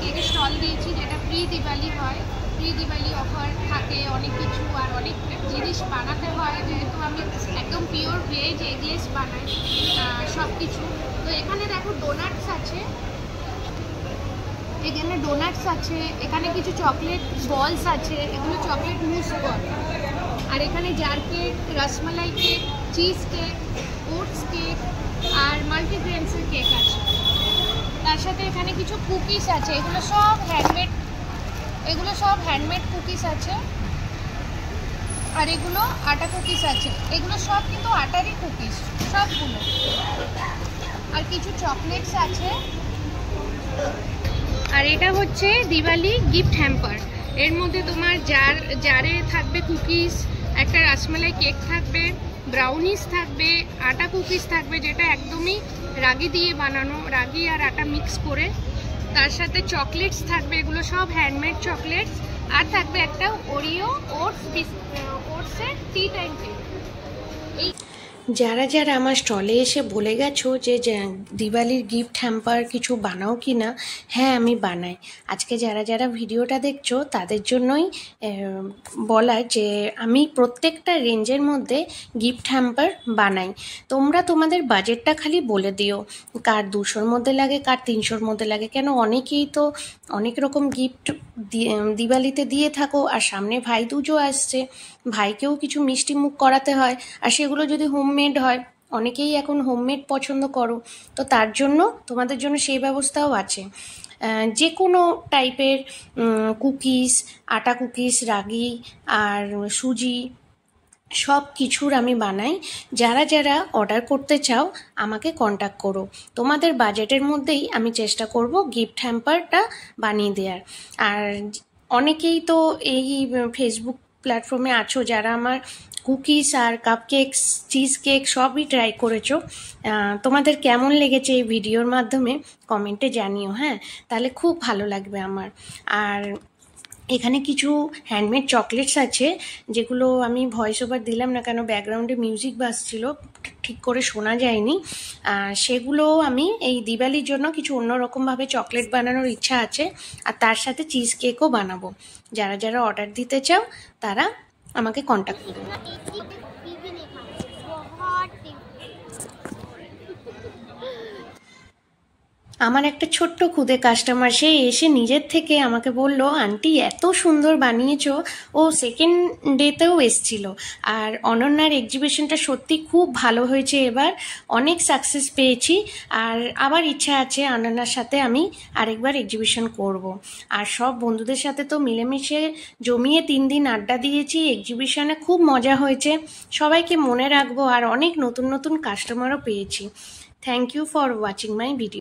একটা স্টল দিয়েছি যেটা প্রি দিওয়ালি হয়, প্রি দিওয়ালি অফার থাকে অনেক কিছু, আর অনেক জিনিস বানাতে হয়, যেহেতু আমি একদম পিওর ভেজ এগলেস বানাই সব কিছু। তো এখানে দেখো ডোনাটস আছে, এখানে ডোনাটস আছে, এখানে কিছু চকলেট বলস আছে, এগুলো চকলেট মুস বল। আর এখানে jar cake, rasmalai cake, cheese cake, oats cake আর মাল্টিগ্রেনসের কেক আছে। তার সাথে এখানে কিছু কুকিজ আছে, এগুলো সব হ্যান্ডমেড কুকিজ আছে। আর এগুলো আটা কুকিজ আছে, এগুলো সব কিন্তু আটারই কুকিজ সবগুলো। আর কিছু চকলেটস আছে। আর এটা হচ্ছে দিওয়ালি গিফট হ্যাম্পার। এর মধ্যে তোমার জারে থাকবে কুকিজ, একটা রসমালাই কেক থাকবে, ব্রাউনিস থাকবে, আটা কুকিজ থাকবে যেটা একদমই রাগি দিয়ে বানানো, রাগি আর আটা মিক্স করে। তার সাথে চকলেটস থাকবে, এগুলো সব হ্যান্ডমেড চকলেটস। আর থাকবে একটা ওরিও ওটসের টি টাইম কেক। যারা যারা আমার স্টলে এসে বলে গেছো যে দিওয়ালির গিফট হ্যাম্পার কিছু বানাও কি না, হ্যাঁ আমি বানাই। আজকে যারা যারা ভিডিওটা দেখছো তাদের জন্যই বলা যে আমি প্রত্যেকটা রেঞ্জের মধ্যে গিফট হ্যাম্পার বানাই। তোমরা তোমাদের বাজেটটা খালি বলে দিও, কার 200-র মধ্যে লাগে, কার 300-র মধ্যে লাগে। কেন অনেকেই তো অনেক রকম গিফট দিওয়ালিতে দিয়ে থাকো, আর সামনে ভাই দুজও আসছে, ভাইকেও কিছু মিষ্টি মুখ করাতে হয়, আর সেগুলো যদি হোমমেড হয়, অনেকেই এখন হোমমেড পছন্দ করো, তো তার জন্য তোমাদের জন্য সেই ব্যবস্থাও আছে। যে কোনো টাইপের কুকিজ, আটা কুকিজ, রাগি আর সুজি সব কিছুর আমি বানাই। যারা যারা অর্ডার করতে চাও আমাকে কন্ট্যাক্ট করো, তোমাদের বাজেটের মধ্যেই আমি চেষ্টা করব গিফট হ্যাম্পারটা বানিয়ে দেওয়ার। আর অনেকেই তো এই ফেসবুক প্ল্যাটফর্মে আছো যারা আমার কুকিজ আর কাপকেকস, চিজ কেক সবই ট্রাই করেছো। তোমাদের কেমন লেগেছে এই ভিডিওর মাধ্যমে কমেন্টে জানিও, হ্যাঁ, তাহলে খুব ভালো লাগবে আমার। আর এখানে কিছু হ্যান্ডমেড চকলেটস আছে যেগুলো আমি ভয়েস ওভার দিলাম না, কেন ব্যাকগ্রাউন্ডে মিউজিক বাজছিল, ঠিক করে শোনা যায়নি। সেগুলো আমি এই দিওয়ালির জন্য কিছু অন্যরকমভাবে চকলেট বানানোর ইচ্ছা আছে, আর তার সাথে চিজ কেকও বানাবো। যারা যারা অর্ডার দিতে চাও তারা আমাকে কন্ট্যাক্ট করুন। আমার একটা ছোট্ট খুদে কাস্টমার, সে এসে নিজের থেকে আমাকে বলল, আন্টি এত সুন্দর বানিয়েছো। ও সেকেন্ড ডেতেও এসছিল। আর অনন্যার এক্সিবিশনটা সত্যি খুব ভালো হয়েছে, এবার অনেক সাকসেস পেয়েছি। আর আবার ইচ্ছা আছে অনন্যার সাথে আমি আরেকবার এক্সিবিশন করব। আর সব বন্ধুদের সাথে তো মিলেমিশে জমিয়ে 3 দিন আড্ডা দিয়েছি, এক্সিবিশনে খুব মজা হয়েছে, সবাইকে মনে রাখবো। আর অনেক নতুন নতুন কাস্টমারও পেয়েছি। Thank you for watching my video.